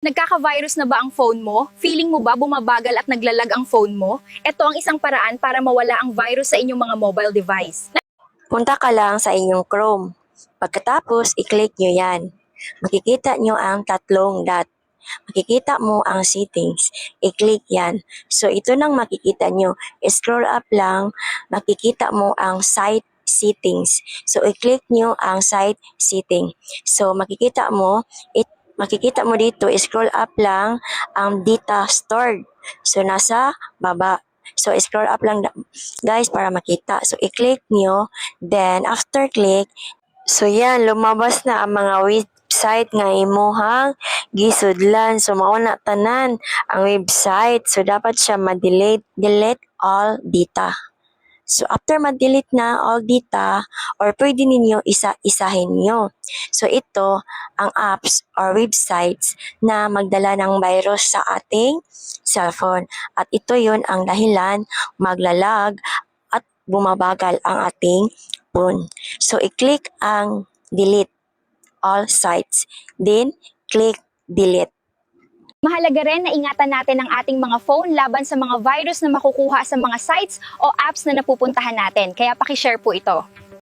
Nagkaka-virus na ba ang phone mo? Feeling mo ba bumabagal at naglalag ang phone mo? Ito ang isang paraan para mawala ang virus sa inyong mga mobile device. Punta ka lang sa inyong Chrome. Pagkatapos, i-click nyo yan. Makikita nyo ang tatlong dot. Makikita mo ang settings. I-click yan. So, ito nang makikita nyo. Scroll up lang, makikita mo ang site settings. So, i-click nyo ang site setting. So, makikita mo dito, scroll up lang ang data stored. So, nasa baba. So, scroll up lang guys para makita. So, i-click nyo. Then, after click, so yan, lumabas na ang mga website nga imuhang gisudlan. So, mauna tanan ang website. So, dapat siya delete all data. So, after ma-delete na all data, or pwede ninyo isa-isahin nyo. So, ito ang apps or websites na magdala ng virus sa ating cellphone. At ito yon ang dahilan maglalag at bumabagal ang ating phone. So, i-click ang delete all sites. Then, click delete. Mahalaga rin na ingatan natin ang ating mga phone laban sa mga virus na makukuha sa mga sites o apps na napupuntahan natin. Kaya paki-share po ito.